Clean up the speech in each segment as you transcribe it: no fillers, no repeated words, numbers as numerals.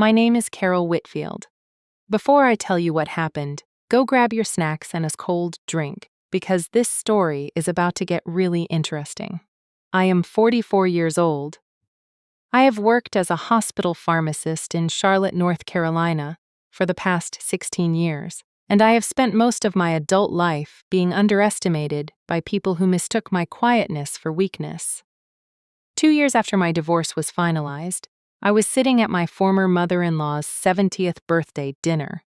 My name is Carol Whitfield. Before I tell you what happened, go grab your snacks and a cold drink, because this story is about to get really interesting. I am 44 years old. I have worked as a hospital pharmacist in Charlotte, North Carolina, for the past 16 years, and I have spent most of my adult life being underestimated by people who mistook my quietness for weakness. 2 years after my divorce was finalized, I was sitting at my former mother-in-law's 70th birthday dinner,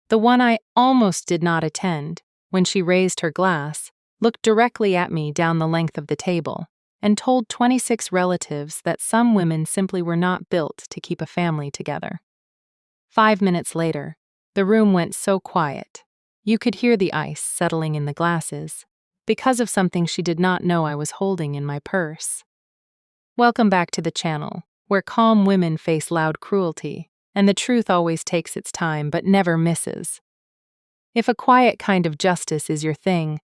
the one I almost did not attend, when she raised her glass, looked directly at me down the length of the table, and told 26 relatives that some women simply were not built to keep a family together. 5 minutes later, the room went so quiet, you could hear the ice settling in the glasses, because of something she did not know I was holding in my purse. Welcome back to the channel, where calm women face loud cruelty, and the truth always takes its time but never misses. If a quiet kind of justice is your thing,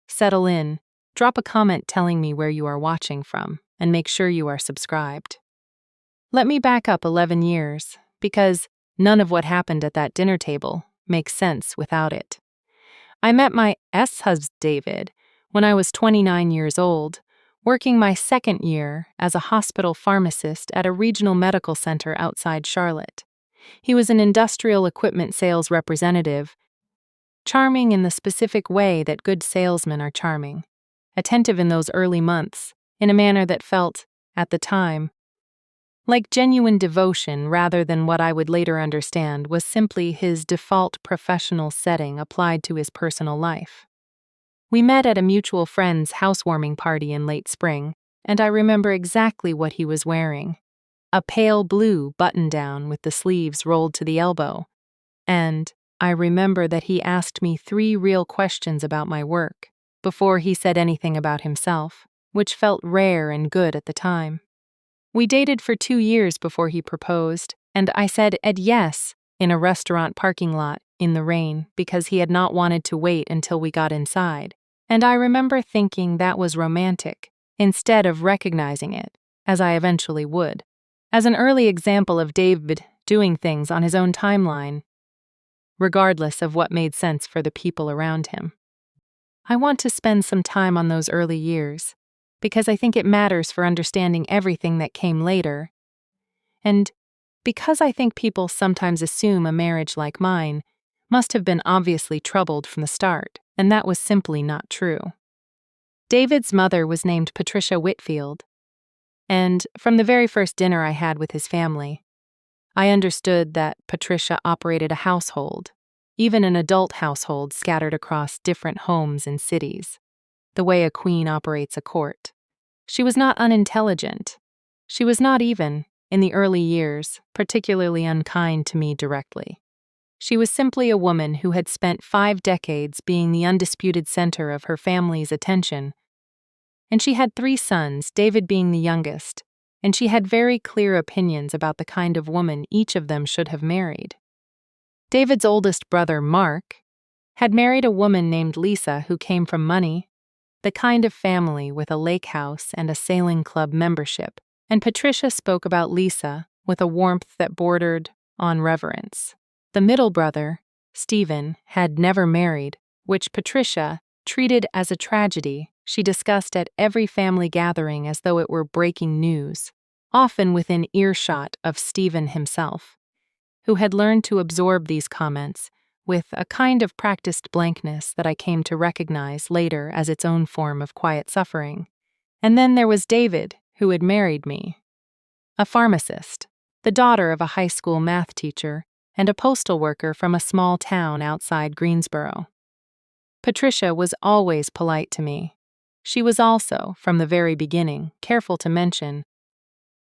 settle in, drop a comment telling me where you are watching from, and make sure you are subscribed. Let me back up 11 years, because none of what happened at that dinner table makes sense without it. I met my ex-husband, David, when I was 29 years old, working my second year as a hospital pharmacist at a regional medical center outside Charlotte. He was an industrial equipment sales representative, charming in the specific way that good salesmen are charming, attentive in those early months, in a manner that felt, at the time, like genuine devotion rather than what I would later understand was simply his default professional setting applied to his personal life. We met at a mutual friend's housewarming party in late spring, and I remember exactly what he was wearing. A pale blue button-down with the sleeves rolled to the elbow. And I remember that he asked me 3 real questions about my work before he said anything about himself, which felt rare and good at the time. We dated for 2 years before he proposed, and I said yes in a restaurant parking lot in the rain because he had not wanted to wait until we got inside, and I remember thinking that was romantic, instead of recognizing it, as I eventually would, as an early example of David doing things on his own timeline, regardless of what made sense for the people around him. I want to spend some time on those early years, because I think it matters for understanding everything that came later, and because I think people sometimes assume a marriage like mine must have been obviously troubled from the start, and that was simply not true. David's mother was named Patricia Whitfield, and from the very first dinner I had with his family, I understood that Patricia operated a household, even an adult household scattered across different homes and cities, the way a queen operates a court. She was not unintelligent. She was not even, in the early years, particularly unkind to me directly. She was simply a woman who had spent 5 decades being the undisputed center of her family's attention. And she had 3 sons, David being the youngest, and she had very clear opinions about the kind of woman each of them should have married. David's oldest brother, Mark, had married a woman named Lisa who came from money, the kind of family with a lake house and a sailing club membership, and Patricia spoke about Lisa with a warmth that bordered on reverence. The middle brother, Stephen, had never married, which Patricia treated as a tragedy she discussed at every family gathering as though it were breaking news, often within earshot of Stephen himself, who had learned to absorb these comments with a kind of practiced blankness that I came to recognize later as its own form of quiet suffering. And then there was David, who had married me, a pharmacist, the daughter of a high school math teacher, and a postal worker from a small town outside Greensboro. Patricia was always polite to me. She was also, from the very beginning, careful to mention,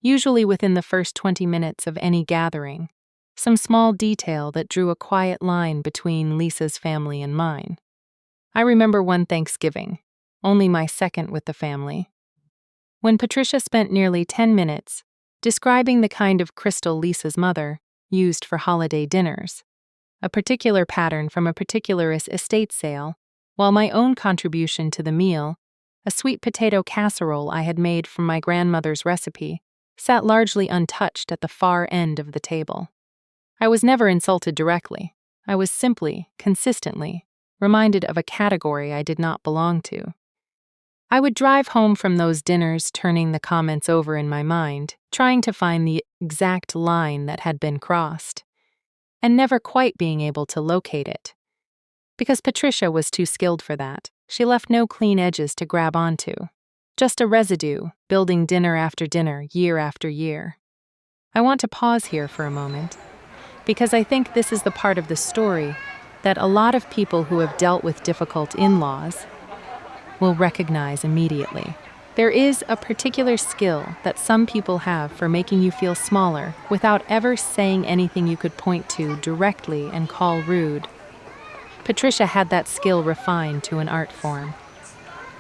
usually within the first 20 minutes of any gathering, some small detail that drew a quiet line between Lisa's family and mine. I remember one Thanksgiving, only my second with the family, when Patricia spent nearly 10 minutes describing the kind of crystal Lisa's mother used for holiday dinners, a particular pattern from a particular estate sale, while my own contribution to the meal, a sweet potato casserole I had made from my grandmother's recipe, sat largely untouched at the far end of the table. I was never insulted directly. I was simply, consistently, reminded of a category I did not belong to. I would drive home from those dinners turning the comments over in my mind, trying to find the exact line that had been crossed, and never quite being able to locate it. Because Patricia was too skilled for that, she left no clean edges to grab onto. Just a residue, building dinner after dinner, year after year. I want to pause here for a moment, because I think this is the part of the story that a lot of people who have dealt with difficult in-laws will recognize immediately. There is a particular skill that some people have for making you feel smaller without ever saying anything you could point to directly and call rude. Patricia had that skill refined to an art form.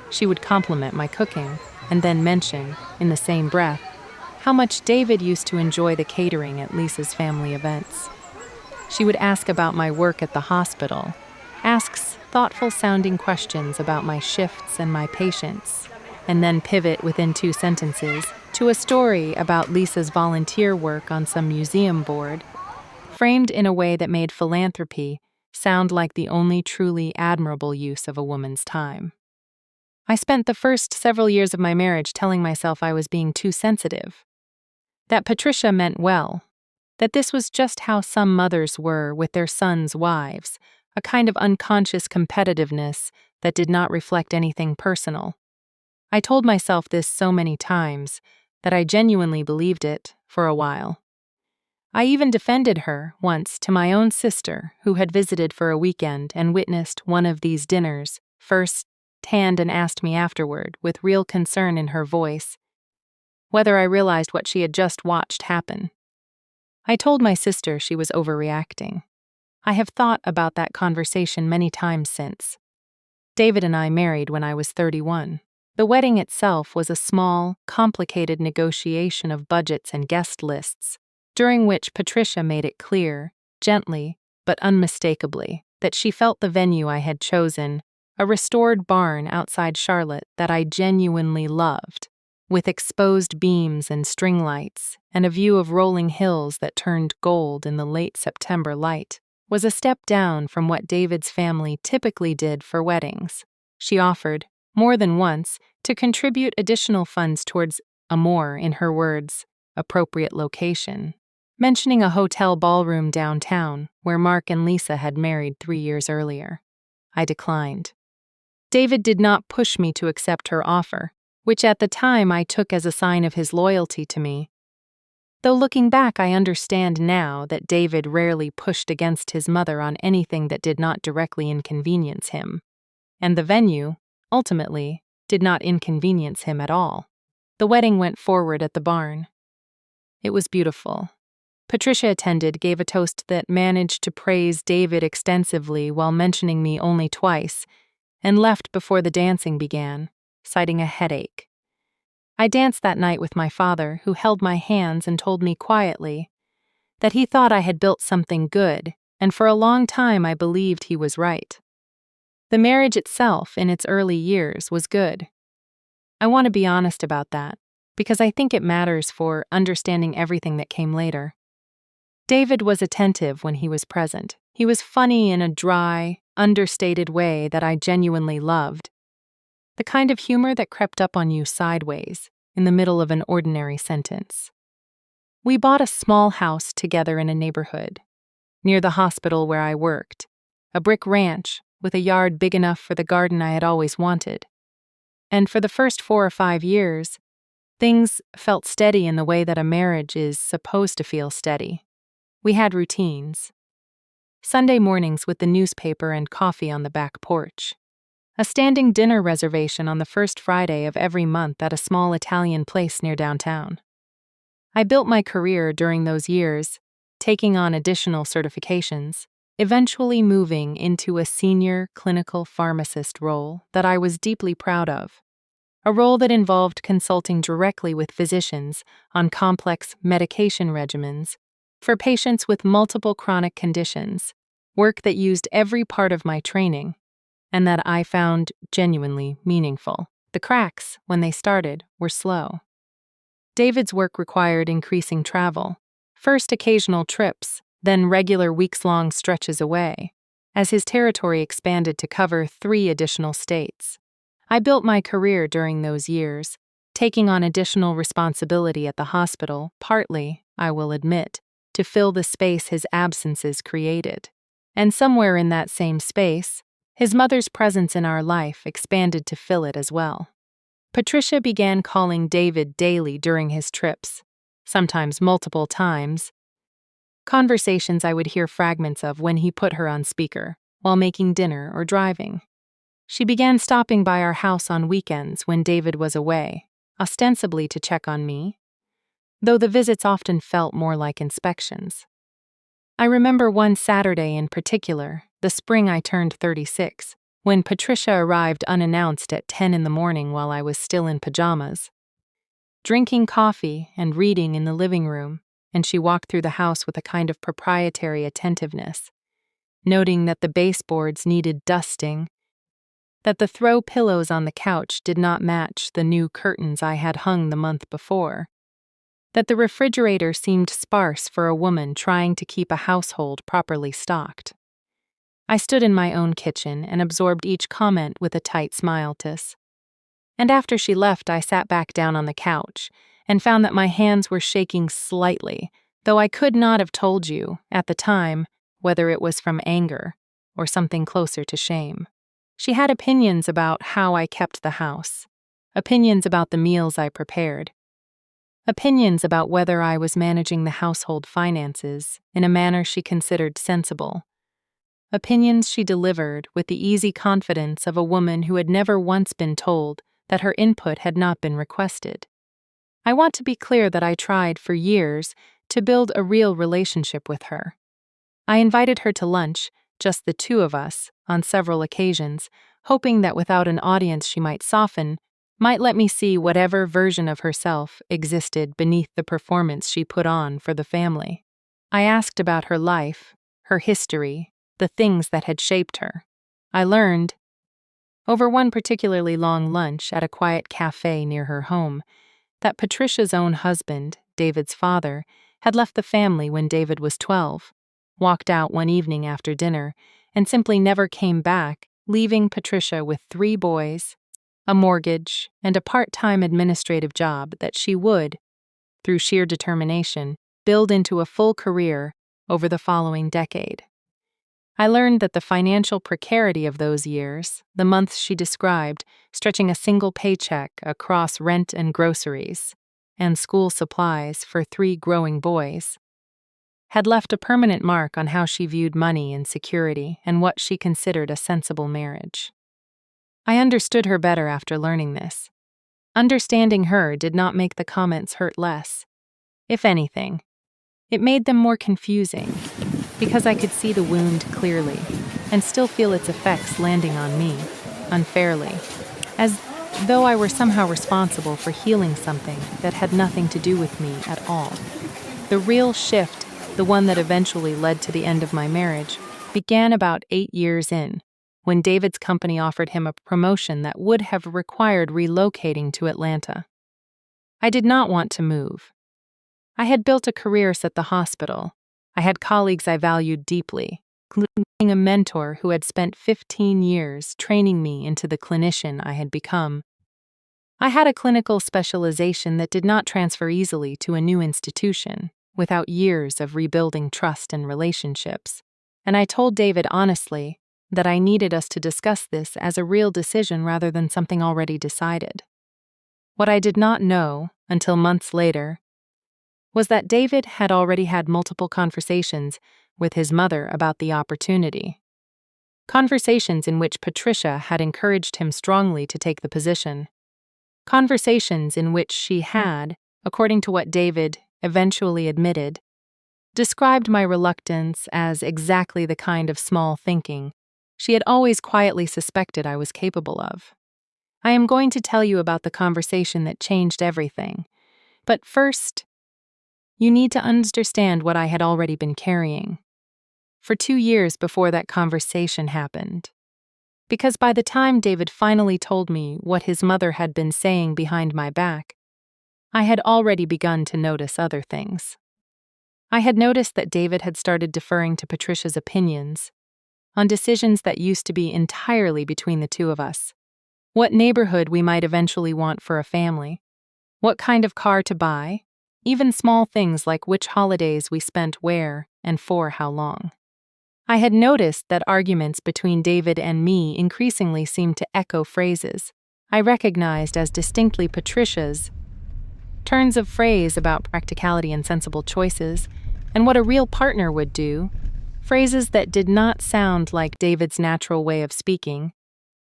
She would compliment my cooking and then mention, in the same breath, how much David used to enjoy the catering at Lisa's family events. She would ask about my work at the hospital, asks thoughtful-sounding questions about my shifts and my patients, and then pivot within 2 sentences to a story about Lisa's volunteer work on some museum board, framed in a way that made philanthropy sound like the only truly admirable use of a woman's time. I spent the first several years of my marriage telling myself I was being too sensitive, that Patricia meant well, that this was just how some mothers were with their sons' wives, a kind of unconscious competitiveness that did not reflect anything personal. I told myself this so many times that I genuinely believed it for a while. I even defended her once to my own sister, who had visited for a weekend and witnessed one of these dinners first-hand and asked me afterward, with real concern in her voice, whether I realized what she had just watched happen. I told my sister she was overreacting. I have thought about that conversation many times since. David and I married when I was 31. The wedding itself was a small, complicated negotiation of budgets and guest lists, during which Patricia made it clear, gently but unmistakably, that she felt the venue I had chosen, a restored barn outside Charlotte that I genuinely loved, with exposed beams and string lights and a view of rolling hills that turned gold in the late September light, was a step down from what David's family typically did for weddings. She offered, more than once, to contribute additional funds towards a more, in her words, appropriate location, mentioning a hotel ballroom downtown where Mark and Lisa had married 3 years earlier. I declined. David did not push me to accept her offer, which at the time I took as a sign of his loyalty to me. Though looking back, I understand now that David rarely pushed against his mother on anything that did not directly inconvenience him. And the venue, ultimately, did not inconvenience him at all. The wedding went forward at the barn. It was beautiful. Patricia attended, gave a toast that managed to praise David extensively while mentioning me only twice, and left before the dancing began, citing a headache. I danced that night with my father, who held my hands and told me quietly that he thought I had built something good, and for a long time I believed he was right. The marriage itself, in its early years, was good. I want to be honest about that, because I think it matters for understanding everything that came later. David was attentive when he was present. He was funny in a dry, understated way that I genuinely loved. The kind of humor that crept up on you sideways, in the middle of an ordinary sentence. We bought a small house together in a neighborhood, near the hospital where I worked, a brick ranch with a yard big enough for the garden I had always wanted. And for the first 4 or 5 years, things felt steady in the way that a marriage is supposed to feel steady. We had routines. Sunday mornings with the newspaper and coffee on the back porch. A standing dinner reservation on the first Friday of every month at a small Italian place near downtown. I built my career during those years, taking on additional certifications, eventually moving into a senior clinical pharmacist role that I was deeply proud of. A role that involved consulting directly with physicians on complex medication regimens for patients with multiple chronic conditions, work that used every part of my training, and that I found genuinely meaningful. The cracks, when they started, were slow. David's work required increasing travel, first occasional trips, then regular weeks-long stretches away, as his territory expanded to cover 3 additional states. I built my career during those years, taking on additional responsibility at the hospital, partly, I will admit, to fill the space his absences created. And somewhere in that same space, his mother's presence in our life expanded to fill it as well. Patricia began calling David daily during his trips, sometimes multiple times. Conversations I would hear fragments of when he put her on speaker, while making dinner or driving. She began stopping by our house on weekends when David was away, ostensibly to check on me, though the visits often felt more like inspections. I remember one Saturday in particular, the spring I turned 36, when Patricia arrived unannounced at 10 in the morning while I was still in pajamas, drinking coffee and reading in the living room, and she walked through the house with a kind of proprietary attentiveness, noting that the baseboards needed dusting, that the throw pillows on the couch did not match the new curtains I had hung the month before, that the refrigerator seemed sparse for a woman trying to keep a household properly stocked. I stood in my own kitchen and absorbed each comment with a tight smile. And after she left, I sat back down on the couch and found that my hands were shaking slightly, though I could not have told you, at the time, whether it was from anger or something closer to shame. She had opinions about how I kept the house, opinions about the meals I prepared, opinions about whether I was managing the household finances in a manner she considered sensible. Opinions she delivered with the easy confidence of a woman who had never once been told that her input had not been requested. I want to be clear that I tried for years to build a real relationship with her. I invited her to lunch, just the 2 of us, on several occasions, hoping that without an audience she might soften, might let me see whatever version of herself existed beneath the performance she put on for the family. I asked about her life, her history, the things that had shaped her. I learned, over one particularly long lunch at a quiet cafe near her home, that Patricia's own husband, David's father, had left the family when David was 12, walked out one evening after dinner, and simply never came back, leaving Patricia with 3 boys, a mortgage, and a part-time administrative job that she would, through sheer determination, build into a full career over the following decade. I learned that the financial precarity of those years, the months she described, stretching a single paycheck across rent and groceries, and school supplies for 3 growing boys, had left a permanent mark on how she viewed money and security and what she considered a sensible marriage. I understood her better after learning this. Understanding her did not make the comments hurt less. If anything, it made them more confusing, because I could see the wound clearly and still feel its effects landing on me, unfairly, as though I were somehow responsible for healing something that had nothing to do with me at all. The real shift, the one that eventually led to the end of my marriage, began about 8 years in, when David's company offered him a promotion that would have required relocating to Atlanta. I did not want to move. I had built a career at the hospital. I had colleagues I valued deeply, including a mentor who had spent 15 years training me into the clinician I had become. I had a clinical specialization that did not transfer easily to a new institution, without years of rebuilding trust and relationships, and I told David honestly that I needed us to discuss this as a real decision rather than something already decided. What I did not know, until months later, was that David had already had multiple conversations with his mother about the opportunity. Conversations in which Patricia had encouraged him strongly to take the position. Conversations in which she had, according to what David eventually admitted, described my reluctance as exactly the kind of small thinking she had always quietly suspected I was capable of. I am going to tell you about the conversation that changed everything, but first, you need to understand what I had already been carrying for 2 years before that conversation happened. Because by the time David finally told me what his mother had been saying behind my back, I had already begun to notice other things. I had noticed that David had started deferring to Patricia's opinions on decisions that used to be entirely between the two of us. What neighborhood we might eventually want for a family, what kind of car to buy, even small things like which holidays we spent where and for how long. I had noticed that arguments between David and me increasingly seemed to echo phrases I recognized as distinctly Patricia's, turns of phrase about practicality and sensible choices, and what a real partner would do, phrases that did not sound like David's natural way of speaking,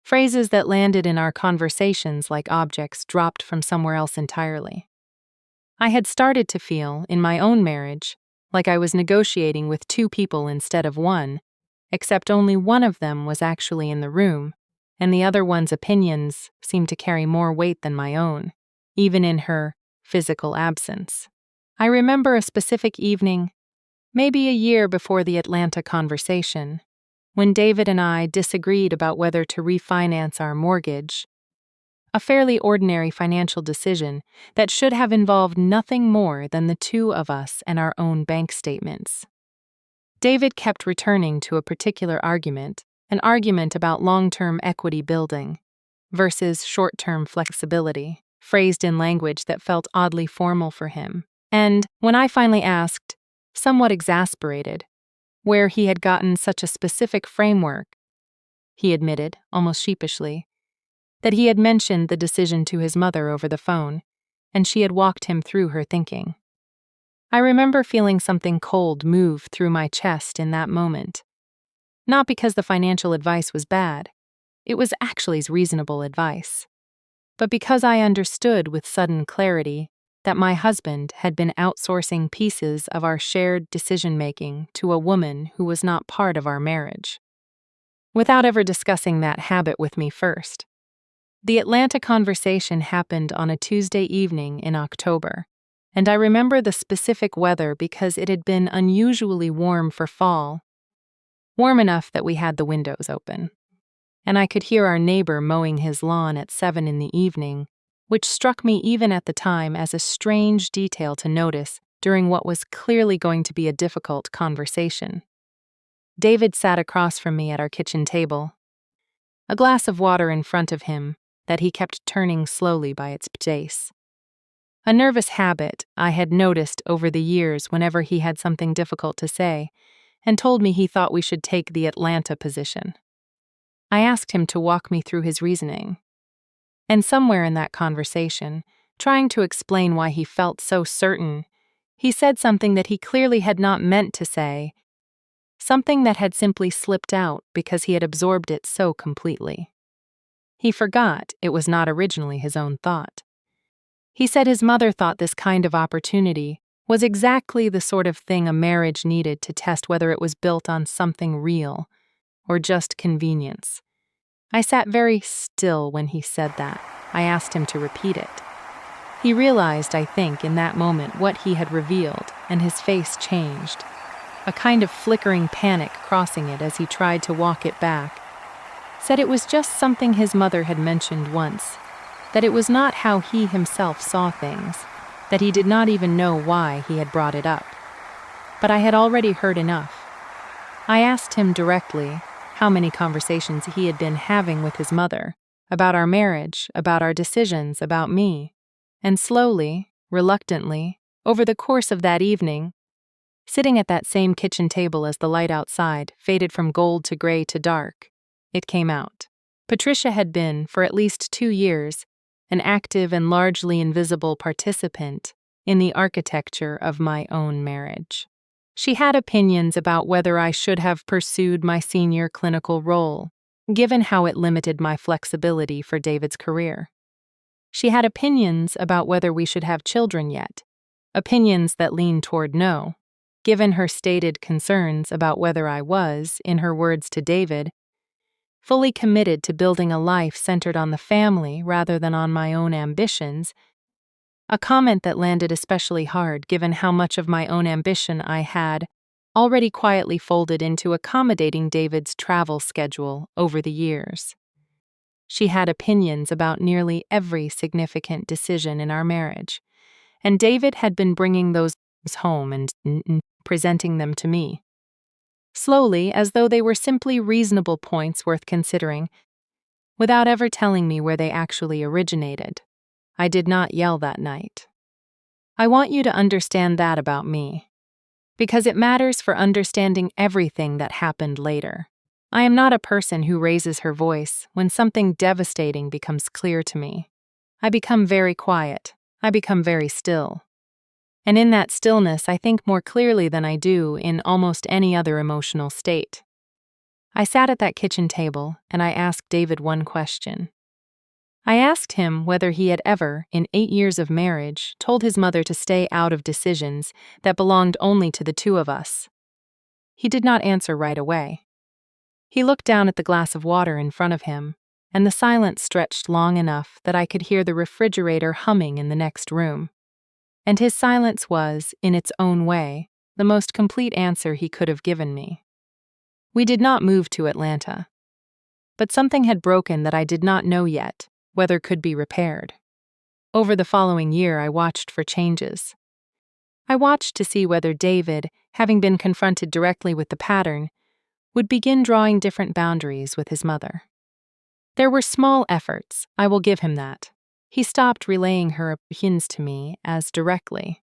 phrases that landed in our conversations like objects dropped from somewhere else entirely. I had started to feel, in my own marriage, like I was negotiating with two people instead of one, except only one of them was actually in the room, and the other one's opinions seemed to carry more weight than my own, even in her physical absence. I remember a specific evening, maybe a year before the Atlanta conversation, when David and I disagreed about whether to refinance our mortgage, a fairly ordinary financial decision that should have involved nothing more than the two of us and our own bank statements. David kept returning to a particular argument, an argument about long-term equity building versus short-term flexibility, phrased in language that felt oddly formal for him. And when I finally asked, somewhat exasperated, where he had gotten such a specific framework, he admitted, almost sheepishly, that he had mentioned the decision to his mother over the phone, and she had walked him through her thinking. I remember feeling something cold move through my chest in that moment. Not because the financial advice was bad, it was actually reasonable advice, but because I understood with sudden clarity that my husband had been outsourcing pieces of our shared decision-making to a woman who was not part of our marriage, without ever discussing that habit with me first. The Atlanta conversation happened on a Tuesday evening in October, and I remember the specific weather because it had been unusually warm for fall, warm enough that we had the windows open, and I could hear our neighbor mowing his lawn at 7 in the evening, which struck me even at the time as a strange detail to notice during what was clearly going to be a difficult conversation. David sat across from me at our kitchen table, a glass of water in front of him that he kept turning slowly by its base. A nervous habit I had noticed over the years whenever he had something difficult to say, and told me he thought we should take the Atlanta position. I asked him to walk me through his reasoning. And somewhere in that conversation, trying to explain why he felt so certain, he said something that he clearly had not meant to say, something that had simply slipped out because he had absorbed it so completely. He forgot it was not originally his own thought. He said his mother thought this kind of opportunity was exactly the sort of thing a marriage needed to test whether it was built on something real or just convenience. I sat very still when he said that. I asked him to repeat it. He realized, I think, in that moment what he had revealed, and his face changed, a kind of flickering panic crossing it as he tried to walk it back. Said it was just something his mother had mentioned once, that it was not how he himself saw things, that he did not even know why he had brought it up. But I had already heard enough. I asked him directly how many conversations he had been having with his mother, about our marriage, about our decisions, about me. And slowly, reluctantly, over the course of that evening, sitting at that same kitchen table as the light outside faded from gold to gray to dark, it came out. Patricia had been, for at least 2 years, an active and largely invisible participant in the architecture of my own marriage. She had opinions about whether I should have pursued my senior clinical role, given how it limited my flexibility for David's career. She had opinions about whether we should have children yet, opinions that leaned toward no, given her stated concerns about whether I was, in her words to David, fully committed to building a life centered on the family rather than on my own ambitions, a comment that landed especially hard given how much of my own ambition I had already quietly folded into accommodating David's travel schedule over the years. She had opinions about nearly every significant decision in our marriage, and David had been bringing those home and presenting them to me. Slowly, as though they were simply reasonable points worth considering, without ever telling me where they actually originated. I did not yell that night. I want you to understand that about me, because it matters for understanding everything that happened later. I am not a person who raises her voice when something devastating becomes clear to me. I become very quiet. I become very still. And in that stillness, I think more clearly than I do in almost any other emotional state. I sat at that kitchen table and I asked David one question. I asked him whether he had ever, in 8 years of marriage, told his mother to stay out of decisions that belonged only to the two of us. He did not answer right away. He looked down at the glass of water in front of him, and the silence stretched long enough that I could hear the refrigerator humming in the next room. And his silence was, in its own way, the most complete answer he could have given me. We did not move to Atlanta. But something had broken that I did not know yet whether could be repaired. Over the following year, I watched for changes. I watched to see whether David, having been confronted directly with the pattern, would begin drawing different boundaries with his mother. There were small efforts, I will give him that. He stopped relaying her opinions to me as directly.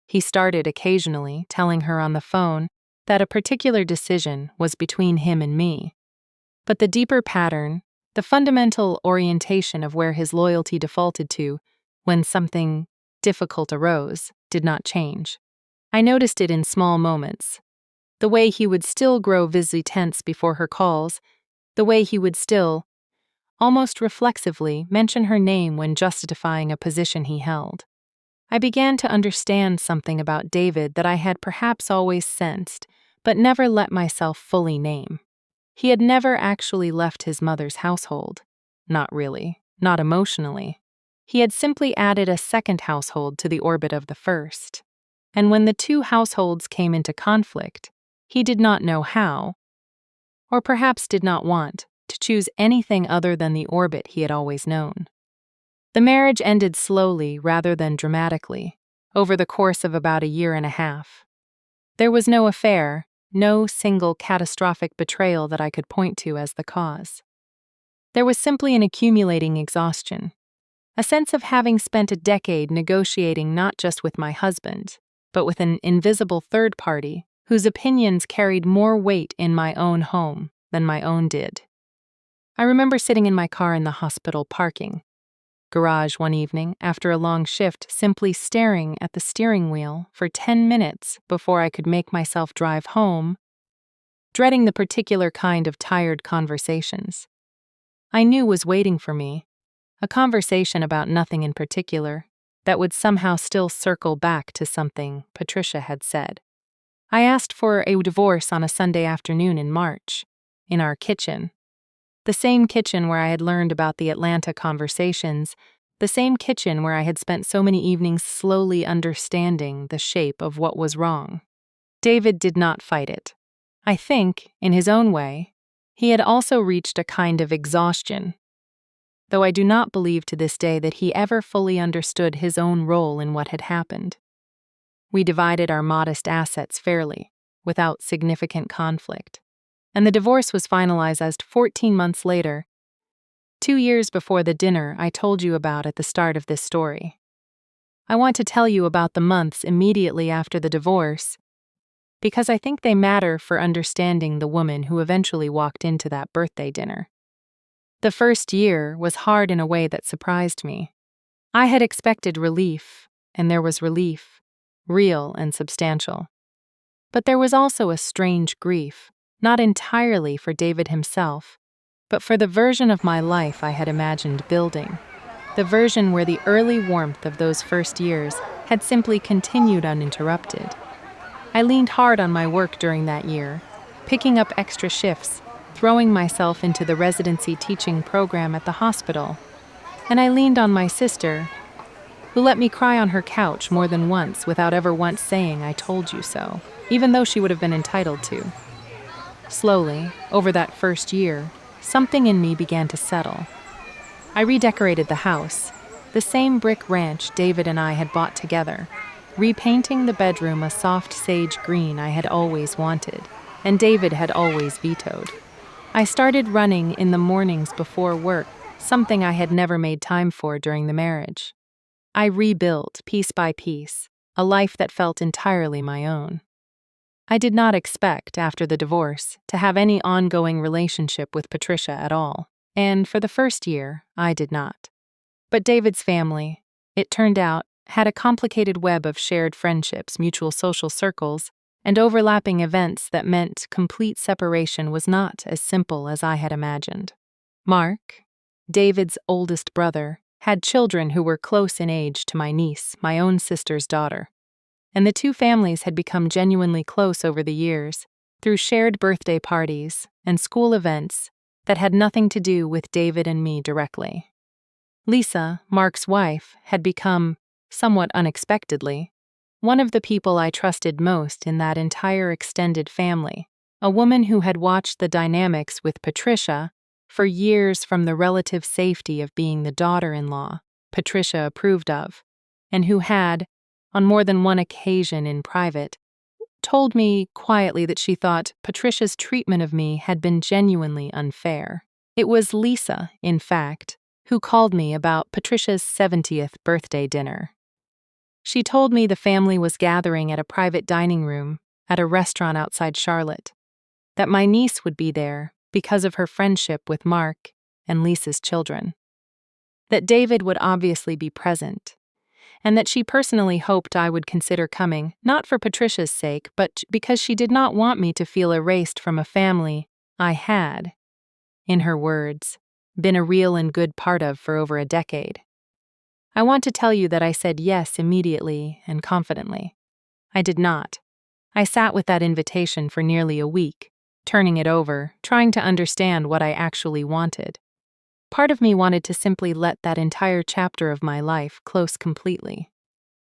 He started occasionally telling her on the phone that a particular decision was between him and me. But the deeper pattern, the fundamental orientation of where his loyalty defaulted to when something difficult arose, did not change. I noticed it in small moments. The way he would still grow visibly tense before her calls, the way he would still, almost reflexively, mention her name when justifying a position he held. I began to understand something about David that I had perhaps always sensed, but never let myself fully name. He had never actually left his mother's household. Not really, not emotionally. He had simply added a second household to the orbit of the first. And when the two households came into conflict, he did not know how, or perhaps did not want, to choose anything other than the orbit he had always known. The marriage ended slowly rather than dramatically, over the course of about 1.5 years. There was no affair, no single catastrophic betrayal that I could point to as the cause. There was simply an accumulating exhaustion, a sense of having spent a decade negotiating not just with my husband, but with an invisible third party whose opinions carried more weight in my own home than my own did. I remember sitting in my car in the hospital parking garage one evening after a long shift, simply staring at the steering wheel for 10 minutes before I could make myself drive home, dreading the particular kind of tired conversations I knew was waiting for me, a conversation about nothing in particular that would somehow still circle back to something Patricia had said. I asked for a divorce on a Sunday afternoon in March, in our kitchen. The same kitchen where I had learned about the Atlanta conversations, the same kitchen where I had spent so many evenings slowly understanding the shape of what was wrong. David did not fight it. I think, in his own way, he had also reached a kind of exhaustion, though I do not believe to this day that he ever fully understood his own role in what had happened. We divided our modest assets fairly, without significant conflict. And the divorce was finalized 14 months later, 2 years before the dinner I told you about at the start of this story. I want to tell you about the months immediately after the divorce, because I think they matter for understanding the woman who eventually walked into that birthday dinner. The first year was hard in a way that surprised me. I had expected relief, and there was relief, real and substantial. But there was also a strange grief, not entirely for David himself, but for the version of my life I had imagined building, the version where the early warmth of those first years had simply continued uninterrupted. I leaned hard on my work during that year, picking up extra shifts, throwing myself into the residency teaching program at the hospital, and I leaned on my sister, who let me cry on her couch more than once without ever once saying "I told you so," even though she would have been entitled to. Slowly, over that first year, something in me began to settle. I redecorated the house, the same brick ranch David and I had bought together, repainting the bedroom a soft sage green I had always wanted, and David had always vetoed. I started running in the mornings before work, something I had never made time for during the marriage. I rebuilt, piece by piece, a life that felt entirely my own. I did not expect, after the divorce, to have any ongoing relationship with Patricia at all, and for the first year, I did not. But David's family, it turned out, had a complicated web of shared friendships, mutual social circles, and overlapping events that meant complete separation was not as simple as I had imagined. Mark, David's oldest brother, had children who were close in age to my niece, my own sister's daughter, and the two families had become genuinely close over the years through shared birthday parties and school events that had nothing to do with David and me directly. Lisa, Mark's wife, had become, somewhat unexpectedly, one of the people I trusted most in that entire extended family, a woman who had watched the dynamics with Patricia for years from the relative safety of being the daughter-in-law Patricia approved of, and who had, on more than one occasion in private, told me quietly that she thought Patricia's treatment of me had been genuinely unfair. It was Lisa, in fact, who called me about Patricia's 70th birthday dinner. She told me the family was gathering at a private dining room at a restaurant outside Charlotte, that my niece would be there because of her friendship with Mark and Lisa's children, that David would obviously be present, and that she personally hoped I would consider coming, not for Patricia's sake, but because she did not want me to feel erased from a family I had, in her words, been a real and good part of for over a decade. I want to tell you that I said yes immediately and confidently. I did not. I sat with that invitation for nearly a week, turning it over, trying to understand what I actually wanted. Part of me wanted to simply let that entire chapter of my life close completely.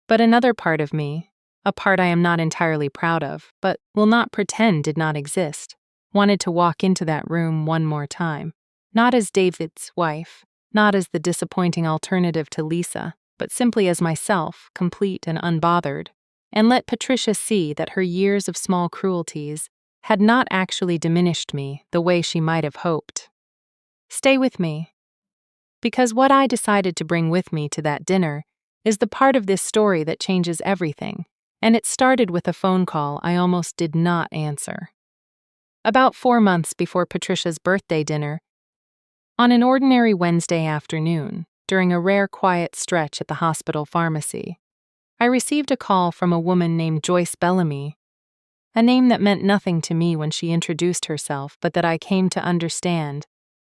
But another part of me, a part I am not entirely proud of, but will not pretend did not exist, wanted to walk into that room one more time. Not as David's wife, not as the disappointing alternative to Lisa, but simply as myself, complete and unbothered, and let Patricia see that her years of small cruelties had not actually diminished me the way she might have hoped. Stay with me, because what I decided to bring with me to that dinner is the part of this story that changes everything, and it started with a phone call I almost did not answer. About 4 months before Patricia's birthday dinner, on an ordinary Wednesday afternoon, during a rare quiet stretch at the hospital pharmacy, I received a call from a woman named Joyce Bellamy, a name that meant nothing to me when she introduced herself, but that I came to understand,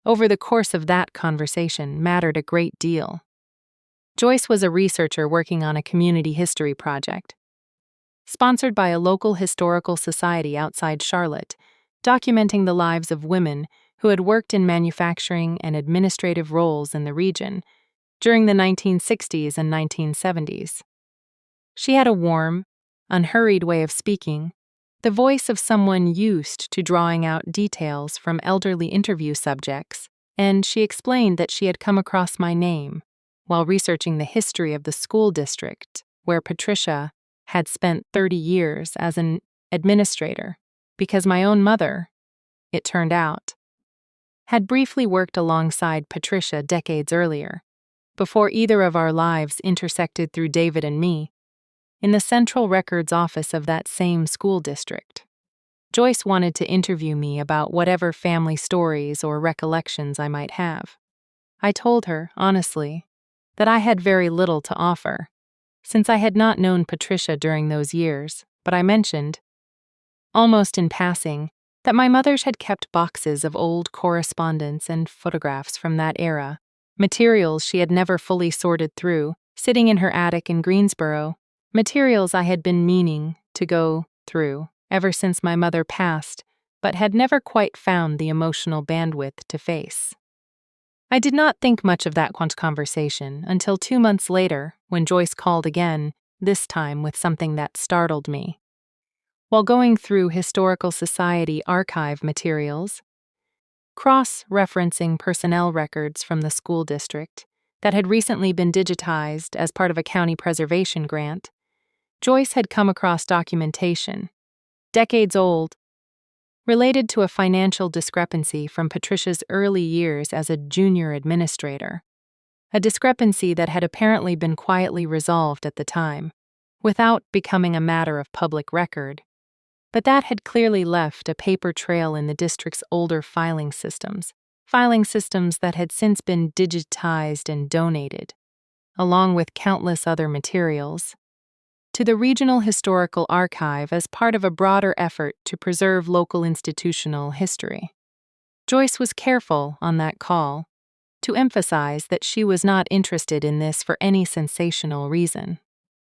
over the course of that conversation, mattered a great deal. Joyce was a researcher working on a community history project, sponsored by a local historical society outside Charlotte, documenting the lives of women who had worked in manufacturing and administrative roles in the region during the 1960s and 1970s. She had a warm, unhurried way of speaking, the voice of someone used to drawing out details from elderly interview subjects, and she explained that she had come across my name while researching the history of the school district where Patricia had spent 30 years as an administrator, because my own mother, it turned out, had briefly worked alongside Patricia decades earlier, before either of our lives intersected through David and me, in the central records office of that same school district. Joyce wanted to interview me about whatever family stories or recollections I might have. I told her, honestly, that I had very little to offer, since I had not known Patricia during those years, but I mentioned, almost in passing, that my mother's had kept boxes of old correspondence and photographs from that era, materials she had never fully sorted through, sitting in her attic in Greensboro, materials I had been meaning to go through ever since my mother passed, but had never quite found the emotional bandwidth to face. I did not think much of that conversation until 2 months later, when Joyce called again, this time with something that startled me. While going through Historical Society archive materials, cross-referencing personnel records from the school district, that had recently been digitized as part of a county preservation grant, Joyce had come across documentation, decades old, related to a financial discrepancy from Patricia's early years as a junior administrator, a discrepancy that had apparently been quietly resolved at the time, without becoming a matter of public record, but that had clearly left a paper trail in the district's older filing systems that had since been digitized and donated, along with countless other materials, to the Regional Historical Archive as part of a broader effort to preserve local institutional history. Joyce was careful on that call to emphasize that she was not interested in this for any sensational reason.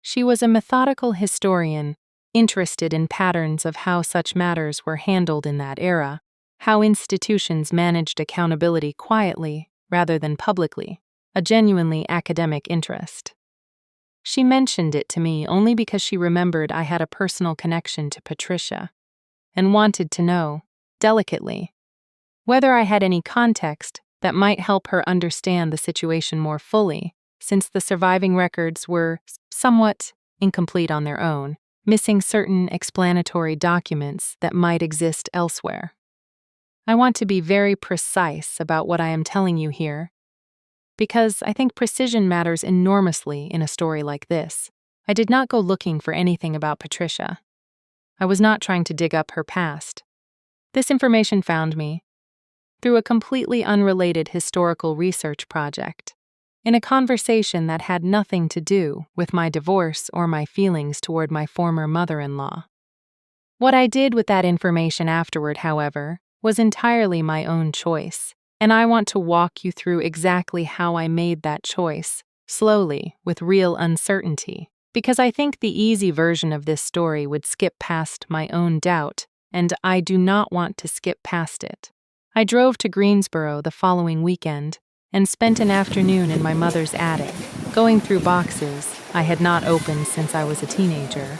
She was a methodical historian, interested in patterns of how such matters were handled in that era, how institutions managed accountability quietly rather than publicly, a genuinely academic interest. She mentioned it to me only because she remembered I had a personal connection to Patricia and wanted to know, delicately, whether I had any context that might help her understand the situation more fully, since the surviving records were somewhat incomplete on their own, missing certain explanatory documents that might exist elsewhere. I want to be very precise about what I am telling you here, because I think precision matters enormously in a story like this. I did not go looking for anything about Patricia. I was not trying to dig up her past. This information found me through a completely unrelated historical research project, in a conversation that had nothing to do with my divorce or my feelings toward my former mother-in-law. What I did with that information afterward, however, was entirely my own choice, and I want to walk you through exactly how I made that choice, slowly, with real uncertainty, because I think the easy version of this story would skip past my own doubt, and I do not want to skip past it. I drove to Greensboro the following weekend and spent an afternoon in my mother's attic, going through boxes I had not opened since I was a teenager.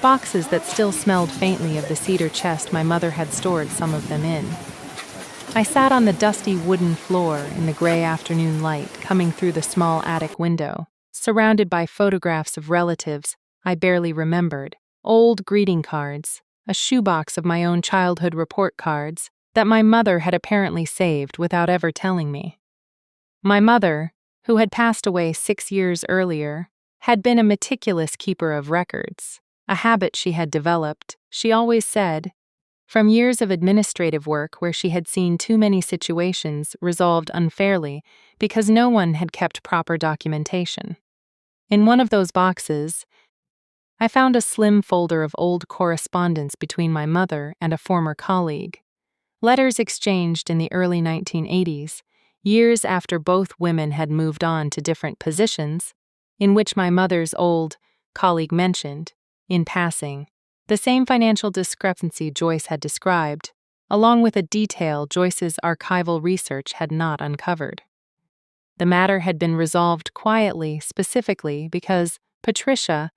Boxes that still smelled faintly of the cedar chest my mother had stored some of them in. I sat on the dusty wooden floor in the gray afternoon light coming through the small attic window, surrounded by photographs of relatives I barely remembered, old greeting cards, a shoebox of my own childhood report cards that my mother had apparently saved without ever telling me. My mother, who had passed away 6 years earlier, had been a meticulous keeper of records, a habit she had developed, she always said, from years of administrative work where she had seen too many situations resolved unfairly because no one had kept proper documentation. In one of those boxes, I found a slim folder of old correspondence between my mother and a former colleague. Letters exchanged in the early 1980s, years after both women had moved on to different positions, in which my mother's old colleague mentioned, in passing, the same financial discrepancy Joyce had described, along with a detail Joyce's archival research had not uncovered. The matter had been resolved quietly, specifically because Patricia,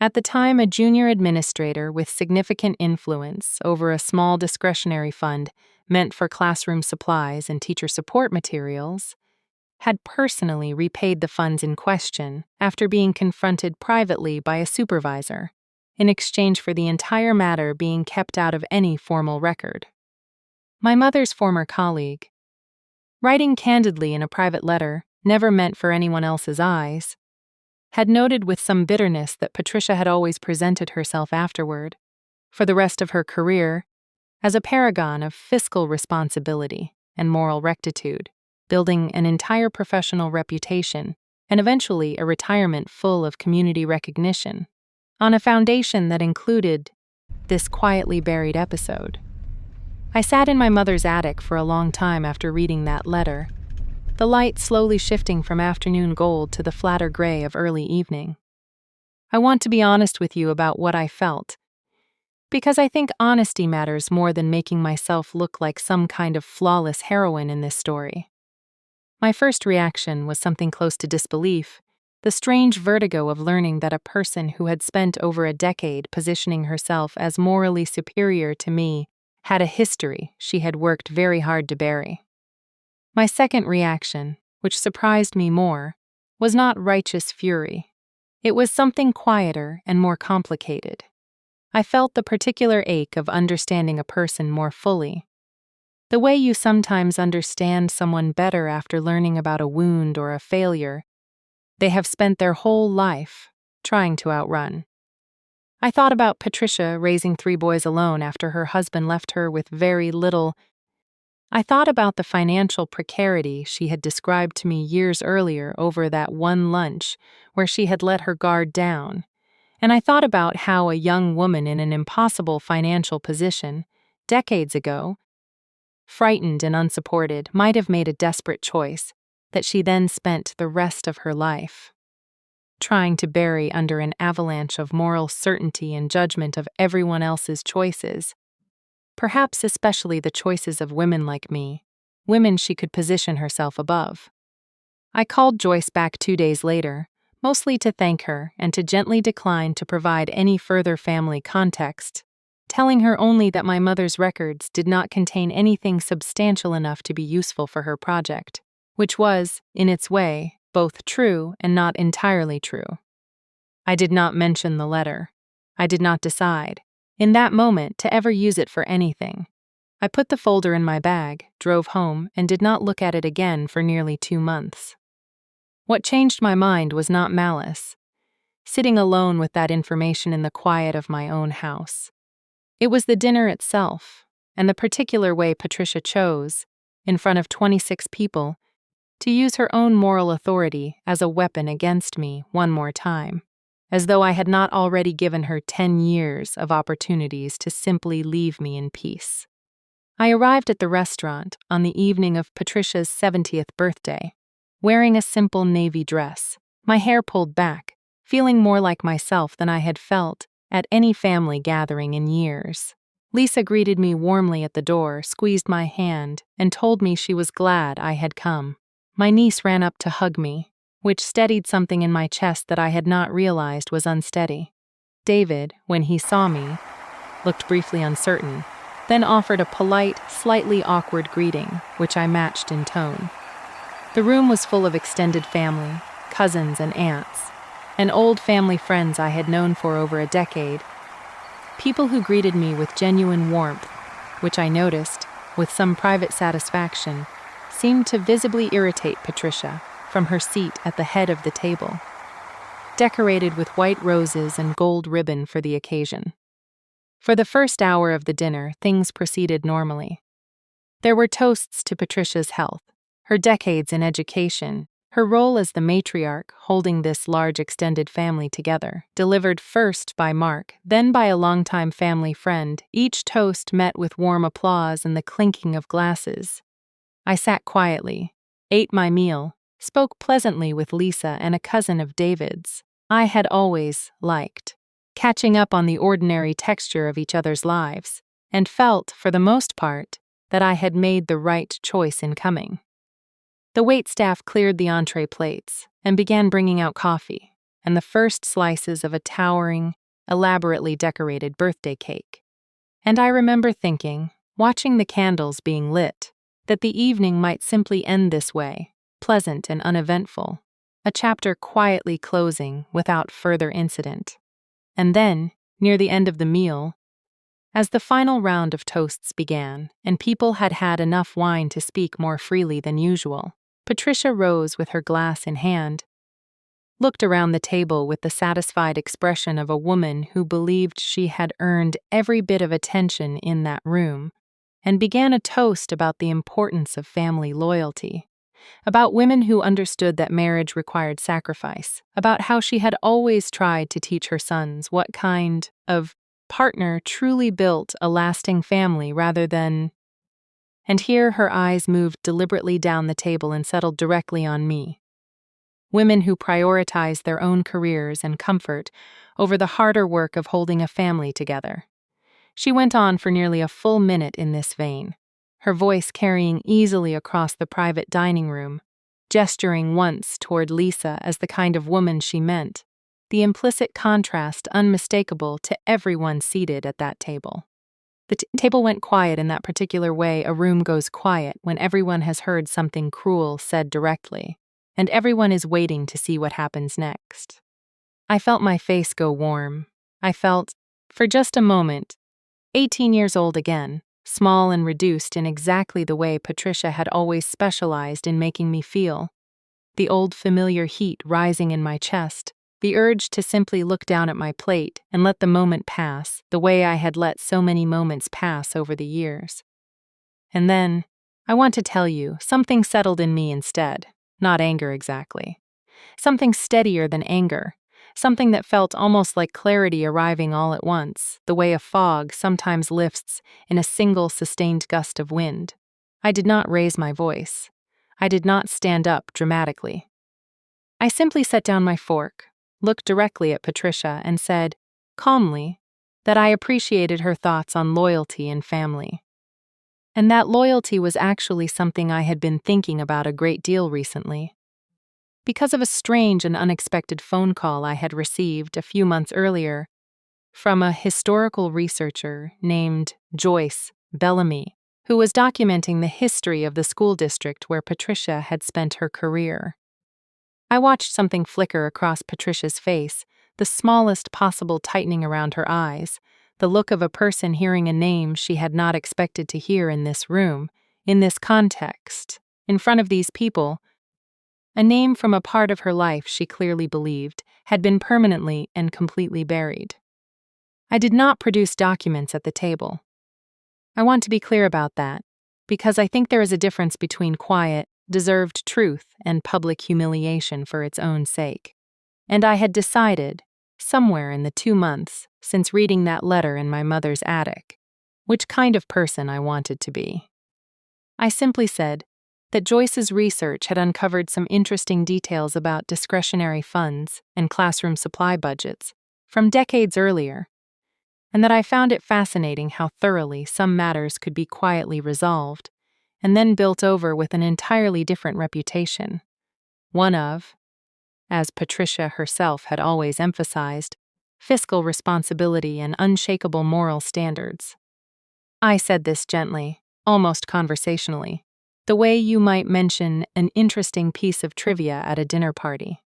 at the time a junior administrator with significant influence over a small discretionary fund meant for classroom supplies and teacher support materials, had personally repaid the funds in question after being confronted privately by a supervisor, in exchange for the entire matter being kept out of any formal record. My mother's former colleague, writing candidly in a private letter, never meant for anyone else's eyes, had noted with some bitterness that Patricia had always presented herself afterward, for the rest of her career, as a paragon of fiscal responsibility and moral rectitude, building an entire professional reputation and eventually a retirement full of community recognition, on a foundation that included this quietly buried episode. I sat in my mother's attic for a long time after reading that letter, the light slowly shifting from afternoon gold to the flatter gray of early evening. I want to be honest with you about what I felt, because I think honesty matters more than making myself look like some kind of flawless heroine in this story. My first reaction was something close to disbelief, the strange vertigo of learning that a person who had spent over a decade positioning herself as morally superior to me had a history she had worked very hard to bury. My second reaction which surprised me more, was not righteous fury. It was something quieter and more complicated. I felt the particular ache of understanding a person more fully. The way you sometimes understand someone better after learning about a wound or a failure they have spent their whole life trying to outrun. I thought about Patricia raising 3 boys alone after her husband left her with very little. I thought about the financial precarity she had described to me years earlier over that one lunch where she had let her guard down. And I thought about how a young woman in an impossible financial position, decades ago, frightened and unsupported, might have made a desperate choice that she then spent the rest of her life trying to bury under an avalanche of moral certainty and judgment of everyone else's choices, perhaps especially the choices of women like me, women she could position herself above. I called Joyce back 2 days later, mostly to thank her and to gently decline to provide any further family context, telling her only that my mother's records did not contain anything substantial enough to be useful for her project, which was, in its way, both true and not entirely true. I did not mention the letter. I did not decide, in that moment, to ever use it for anything. I put the folder in my bag, drove home, and did not look at it again for nearly 2 months. What changed my mind was not malice, sitting alone with that information in the quiet of my own house. It was the dinner itself, and the particular way Patricia chose, in front of 26 people, to use her own moral authority as a weapon against me one more time, as though I had not already given her 10 years of opportunities to simply leave me in peace. I arrived at the restaurant on the evening of Patricia's 70th birthday, wearing a simple navy dress, my hair pulled back, feeling more like myself than I had felt at any family gathering in years. Lisa greeted me warmly at the door, squeezed my hand, and told me she was glad I had come. My niece ran up to hug me, which steadied something in my chest that I had not realized was unsteady. David, when he saw me, looked briefly uncertain, then offered a polite, slightly awkward greeting, which I matched in tone. The room was full of extended family, cousins and aunts, and old family friends I had known for over a decade. People who greeted me with genuine warmth, which I noticed, with some private satisfaction, seemed to visibly irritate Patricia from her seat at the head of the table, decorated with white roses and gold ribbon for the occasion. For the first hour of the dinner, things proceeded normally. There were toasts to Patricia's health, her decades in education, her role as the matriarch holding this large extended family together, delivered first by Mark, then by a longtime family friend, each toast met with warm applause and the clinking of glasses. I sat quietly, ate my meal, spoke pleasantly with Lisa and a cousin of David's I had always liked, catching up on the ordinary texture of each other's lives, and felt, for the most part, that I had made the right choice in coming. The waitstaff cleared the entree plates and began bringing out coffee and the first slices of a towering, elaborately decorated birthday cake. And I remember thinking, watching the candles being lit, that the evening might simply end this way, pleasant and uneventful, a chapter quietly closing without further incident. And then, near the end of the meal, as the final round of toasts began and people had had enough wine to speak more freely than usual, Patricia rose with her glass in hand, looked around the table with the satisfied expression of a woman who believed she had earned every bit of attention in that room, and began a toast about the importance of family loyalty, about women who understood that marriage required sacrifice, about how she had always tried to teach her sons what kind of partner truly built a lasting family rather than... And here her eyes moved deliberately down the table and settled directly on me. Women who prioritized their own careers and comfort over the harder work of holding a family together. She went on for nearly a full minute in this vein, her voice carrying easily across the private dining room, gesturing once toward Lisa as the kind of woman she meant, the implicit contrast unmistakable to everyone seated at that table. The table went quiet in that particular way a room goes quiet when everyone has heard something cruel said directly, and everyone is waiting to see what happens next. I felt my face go warm. I felt, for just a moment, 18 years old again, small and reduced in exactly the way Patricia had always specialized in making me feel. The old familiar heat rising in my chest, the urge to simply look down at my plate and let the moment pass the way I had let so many moments pass over the years. And then, I want to tell you, something settled in me instead, not anger exactly. Something steadier than anger, something that felt almost like clarity arriving all at once, the way a fog sometimes lifts in a single sustained gust of wind. I did not raise my voice. I did not stand up dramatically. I simply set down my fork, looked directly at Patricia, and said, calmly, that I appreciated her thoughts on loyalty and family. And that loyalty was actually something I had been thinking about a great deal recently. Because of a strange and unexpected phone call I had received a few months earlier from a historical researcher named Joyce Bellamy, who was documenting the history of the school district where Patricia had spent her career. I watched something flicker across Patricia's face, the smallest possible tightening around her eyes, the look of a person hearing a name she had not expected to hear in this room, in this context, in front of these people. A name from a part of her life she clearly believed had been permanently and completely buried. I did not produce documents at the table. I want to be clear about that, because I think there is a difference between quiet, deserved truth and public humiliation for its own sake. And I had decided, somewhere in the 2 months since reading that letter in my mother's attic, which kind of person I wanted to be. I simply said that Joyce's research had uncovered some interesting details about discretionary funds and classroom supply budgets from decades earlier, and that I found it fascinating how thoroughly some matters could be quietly resolved and then built over with an entirely different reputation, one of, as Patricia herself had always emphasized, fiscal responsibility and unshakable moral standards. I said this gently, almost conversationally, the way you might mention an interesting piece of trivia at a dinner party.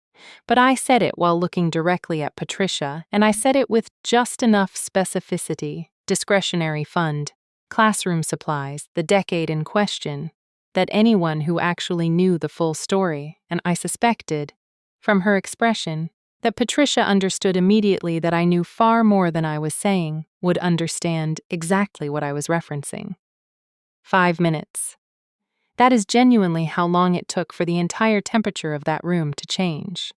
But I said it while looking directly at Patricia, and I said it with just enough specificity, discretionary fund, classroom supplies, the decade in question, that anyone who actually knew the full story, and I suspected, from her expression, that Patricia understood immediately that I knew far more than I was saying, would understand exactly what I was referencing. 5 minutes. That is genuinely how long it took for the entire temperature of that room to change.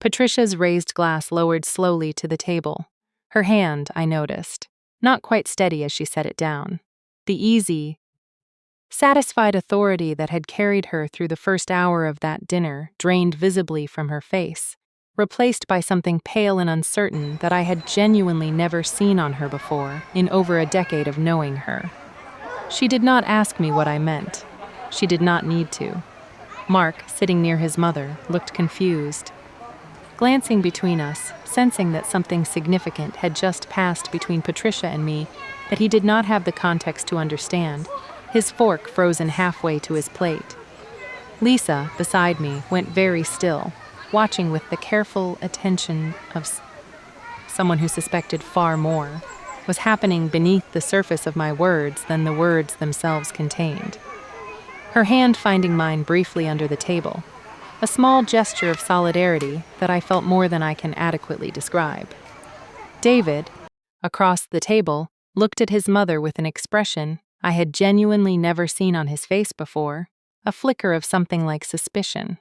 Patricia's raised glass lowered slowly to the table. Her hand, I noticed, not quite steady as she set it down. The easy, satisfied authority that had carried her through the first hour of that dinner drained visibly from her face, replaced by something pale and uncertain that I had genuinely never seen on her before in over a decade of knowing her. She did not ask me what I meant. She did not need to. Mark, sitting near his mother, looked confused. Glancing between us, sensing that something significant had just passed between Patricia and me that he did not have the context to understand, his fork frozen halfway to his plate. Lisa, beside me, went very still, watching with the careful attention of someone who suspected far more was happening beneath the surface of my words than the words themselves contained. Her hand finding mine briefly under the table, a small gesture of solidarity that I felt more than I can adequately describe. David, across the table, looked at his mother with an expression I had genuinely never seen on his face before, a flicker of something like suspicion.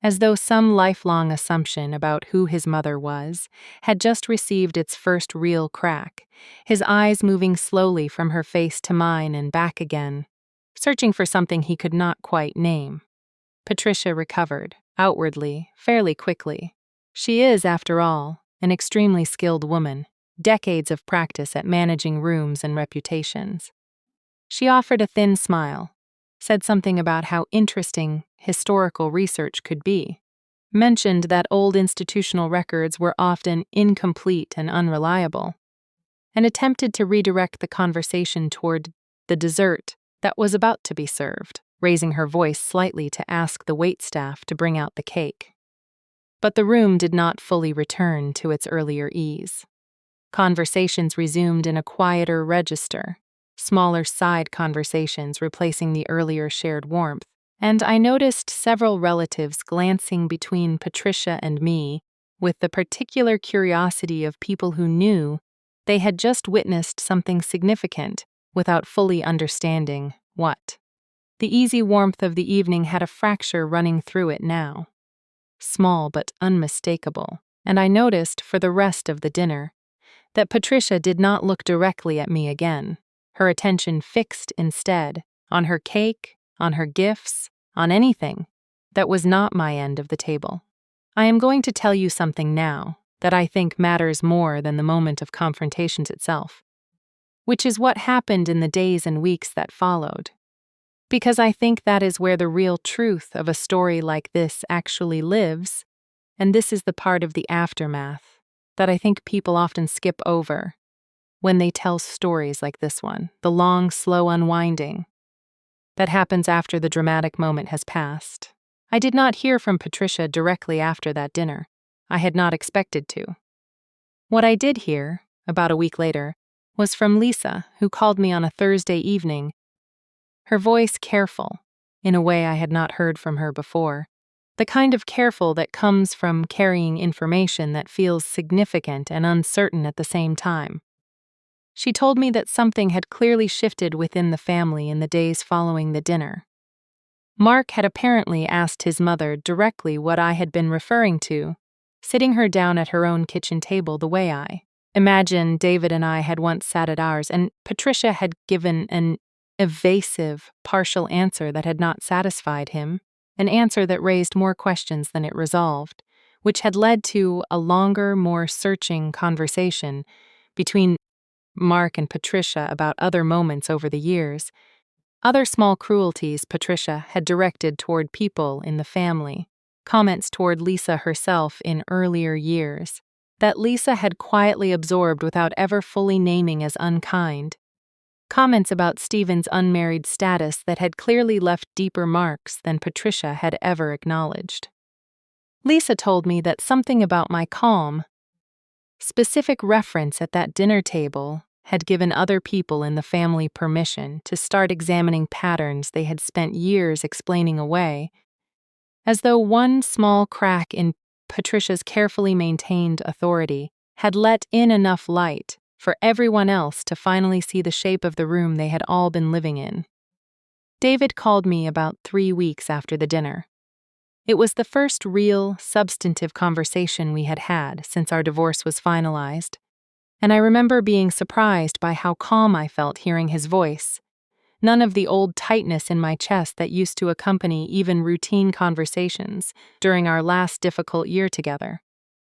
As though some lifelong assumption about who his mother was had just received its first real crack, his eyes moving slowly from her face to mine and back again, searching for something he could not quite name. Patricia recovered, outwardly, fairly quickly. She is, after all, an extremely skilled woman, decades of practice at managing rooms and reputations. She offered a thin smile, said something about how interesting historical research could be, mentioned that old institutional records were often incomplete and unreliable, and attempted to redirect the conversation toward the dessert that was about to be served, raising her voice slightly to ask the waitstaff to bring out the cake. But the room did not fully return to its earlier ease. Conversations resumed in a quieter register, smaller side conversations replacing the earlier shared warmth, and I noticed several relatives glancing between Patricia and me with the particular curiosity of people who knew they had just witnessed something significant without fully understanding what. The easy warmth of the evening had a fracture running through it now, small but unmistakable, and I noticed for the rest of the dinner that Patricia did not look directly at me again, her attention fixed instead on her cake, on her gifts, on anything that was not my end of the table. I am going to tell you something now that I think matters more than the moment of confrontations itself, which is what happened in the days and weeks that followed. Because I think that is where the real truth of a story like this actually lives, and this is the part of the aftermath that I think people often skip over when they tell stories like this one, the long, slow unwinding that happens after the dramatic moment has passed. I did not hear from Patricia directly after that dinner. I had not expected to. What I did hear, about a week later, was from Lisa, who called me on a Thursday evening, her voice careful, in a way I had not heard from her before, the kind of careful that comes from carrying information that feels significant and uncertain at the same time. She told me that something had clearly shifted within the family in the days following the dinner. Mark had apparently asked his mother directly what I had been referring to, sitting her down at her own kitchen table the way I imagine David and I had once sat at ours, and Patricia had given an evasive, partial answer that had not satisfied him, an answer that raised more questions than it resolved, which had led to a longer, more searching conversation between Mark and Patricia about other moments over the years, other small cruelties Patricia had directed toward people in the family, comments toward Lisa herself in earlier years, that Lisa had quietly absorbed without ever fully naming as unkind, comments about Stephen's unmarried status that had clearly left deeper marks than Patricia had ever acknowledged. Lisa told me that something about my calm, specific reference at that dinner table had given other people in the family permission to start examining patterns they had spent years explaining away, as though one small crack in Patricia's carefully maintained authority had let in enough light for everyone else to finally see the shape of the room they had all been living in. David called me about 3 weeks after the dinner. It was the first real, substantive conversation we had had since our divorce was finalized, and I remember being surprised by how calm I felt hearing his voice. None of the old tightness in my chest that used to accompany even routine conversations during our last difficult year together.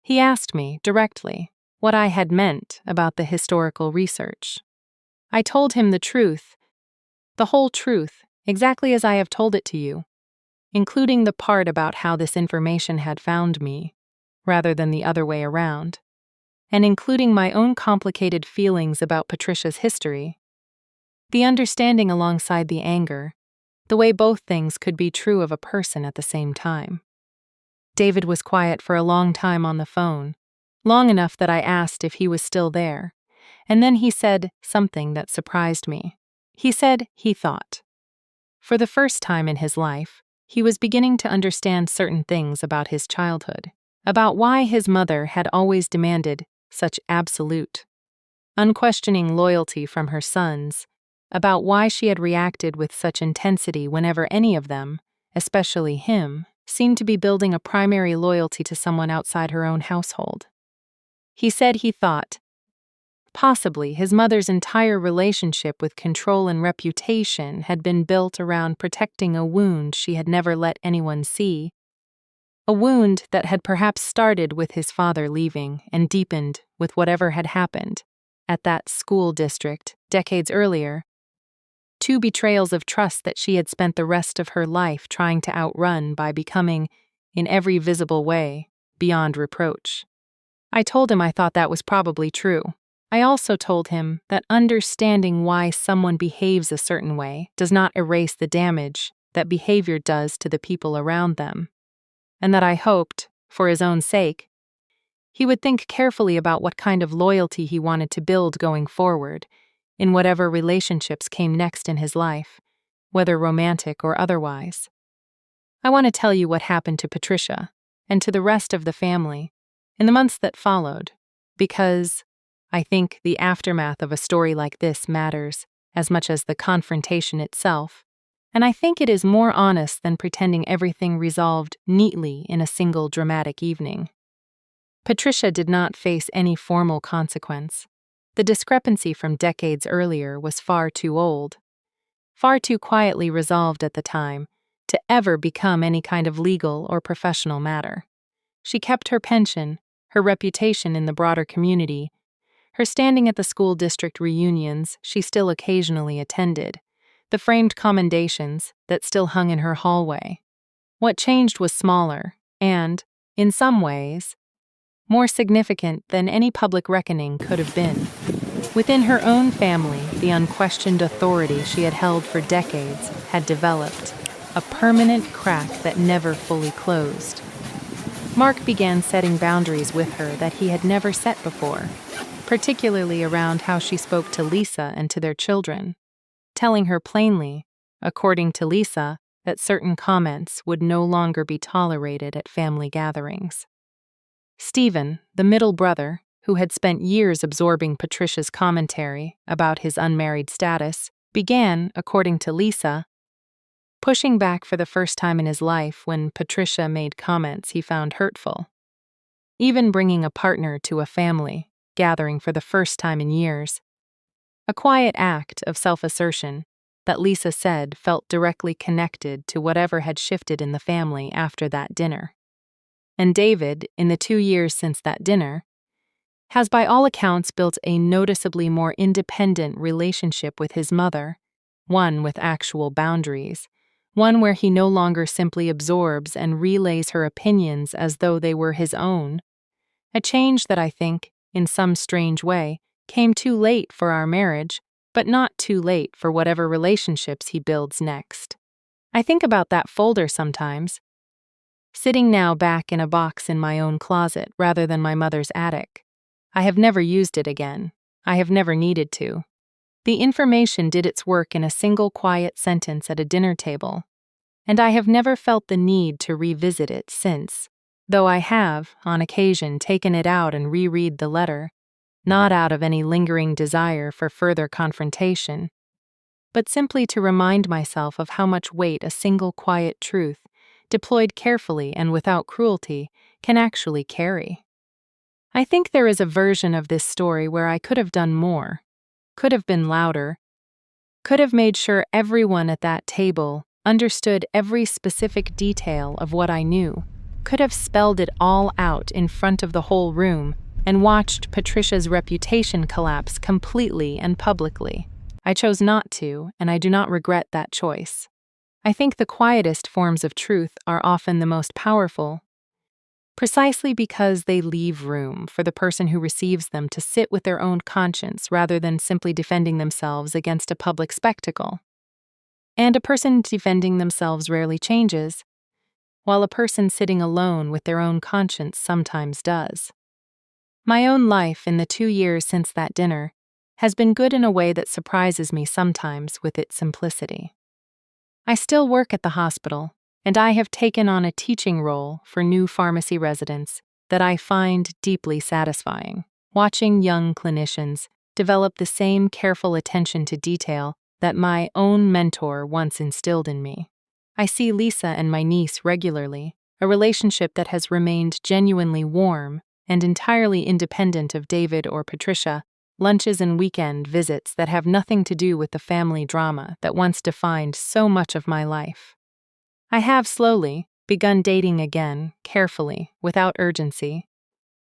He asked me, directly, what I had meant about the historical research. I told him the truth, the whole truth, exactly as I have told it to you, including the part about how this information had found me, rather than the other way around, and including my own complicated feelings about Patricia's history, the understanding alongside the anger, the way both things could be true of a person at the same time. David was quiet for a long time on the phone, long enough that I asked if he was still there, and then he said something that surprised me. He said he thought, for the first time in his life, he was beginning to understand certain things about his childhood, about why his mother had always demanded such absolute, unquestioning loyalty from her sons, about why she had reacted with such intensity whenever any of them, especially him, seemed to be building a primary loyalty to someone outside her own household. He said he thought, possibly his mother's entire relationship with control and reputation had been built around protecting a wound she had never let anyone see, a wound that had perhaps started with his father leaving and deepened with whatever had happened at that school district decades earlier, 2 betrayals of trust that she had spent the rest of her life trying to outrun by becoming, in every visible way, beyond reproach. I told him I thought that was probably true. I also told him that understanding why someone behaves a certain way does not erase the damage that behavior does to the people around them, and that I hoped, for his own sake, he would think carefully about what kind of loyalty he wanted to build going forward, in whatever relationships came next in his life, whether romantic or otherwise. I want to tell you what happened to Patricia, and to the rest of the family, in the months that followed, because I think the aftermath of a story like this matters as much as the confrontation itself, and I think it is more honest than pretending everything resolved neatly in a single dramatic evening. Patricia did not face any formal consequence. The discrepancy from decades earlier was far too old, far too quietly resolved at the time, to ever become any kind of legal or professional matter. She kept her pension, her reputation in the broader community, her standing at the school district reunions she still occasionally attended, the framed commendations that still hung in her hallway. What changed was smaller and, in some ways, more significant than any public reckoning could have been. Within her own family, the unquestioned authority she had held for decades had developed, a permanent crack that never fully closed. Mark began setting boundaries with her that he had never set before, particularly around how she spoke to Lisa and to their children, telling her plainly, according to Lisa, that certain comments would no longer be tolerated at family gatherings. Stephen, the middle brother, who had spent years absorbing Patricia's commentary about his unmarried status, began, according to Lisa, pushing back for the first time in his life when Patricia made comments he found hurtful. Even bringing a partner to a family gathering for the first time in years. A quiet act of self-assertion that Lisa said felt directly connected to whatever had shifted in the family after that dinner. And David, in the 2 years since that dinner, has by all accounts built a noticeably more independent relationship with his mother, one with actual boundaries, one where he no longer simply absorbs and relays her opinions as though they were his own. A change that I think, in some strange way, came too late for our marriage, but not too late for whatever relationships he builds next. I think about that folder sometimes, sitting now back in a box in my own closet rather than my mother's attic. I have never used it again. I have never needed to. The information did its work in a single quiet sentence at a dinner table, and I have never felt the need to revisit it since, though I have, on occasion, taken it out and reread the letter, not out of any lingering desire for further confrontation, but simply to remind myself of how much weight a single quiet truth, deployed carefully and without cruelty, can actually carry. I think there is a version of this story where I could have done more, could have been louder, could have made sure everyone at that table understood every specific detail of what I knew, could have spelled it all out in front of the whole room and watched Patricia's reputation collapse completely and publicly. I chose not to, and I do not regret that choice. I think the quietest forms of truth are often the most powerful, precisely because they leave room for the person who receives them to sit with their own conscience rather than simply defending themselves against a public spectacle. And a person defending themselves rarely changes, while a person sitting alone with their own conscience sometimes does. My own life in the 2 years since that dinner has been good in a way that surprises me sometimes with its simplicity. I still work at the hospital, and I have taken on a teaching role for new pharmacy residents that I find deeply satisfying, watching young clinicians develop the same careful attention to detail that my own mentor once instilled in me. I see Lisa and my niece regularly, a relationship that has remained genuinely warm and entirely independent of David or Patricia, lunches and weekend visits that have nothing to do with the family drama that once defined so much of my life. I have slowly begun dating again, carefully, without urgency.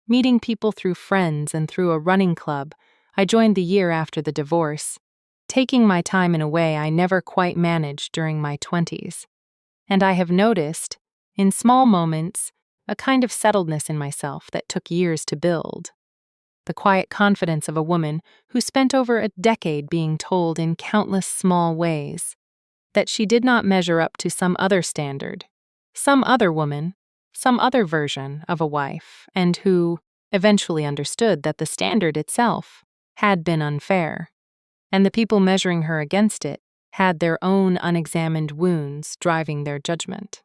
Meeting people through friends and through a running club I joined the year after the divorce, taking my time in a way I never quite managed during my 20s. And I have noticed, in small moments, a kind of settledness in myself that took years to build. the quiet confidence of a woman who spent over a decade being told in countless small ways that she did not measure up to some other standard, some other woman, some other version of a wife, and who eventually understood that the standard itself had been unfair, and the people measuring her against it had their own unexamined wounds driving their judgment.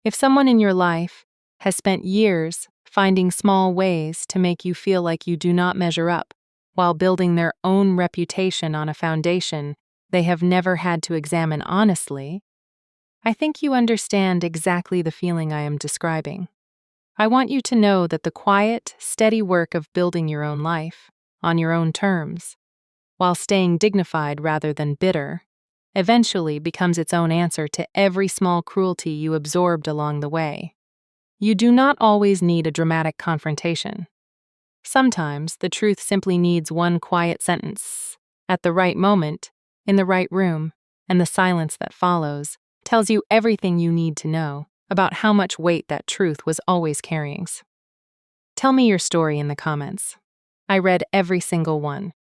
If someone in your life has spent years finding small ways to make you feel like you do not measure up, while building their own reputation on a foundation they have never had to examine honestly, I think you understand exactly the feeling I am describing. I want you to know that the quiet, steady work of building your own life, on your own terms, while staying dignified rather than bitter, eventually becomes its own answer to every small cruelty you absorbed along the way. You do not always need a dramatic confrontation. Sometimes the truth simply needs one quiet sentence, at the right moment, in the right room, and the silence that follows tells you everything you need to know about how much weight that truth was always carrying. Tell me your story in the comments. I read every single one,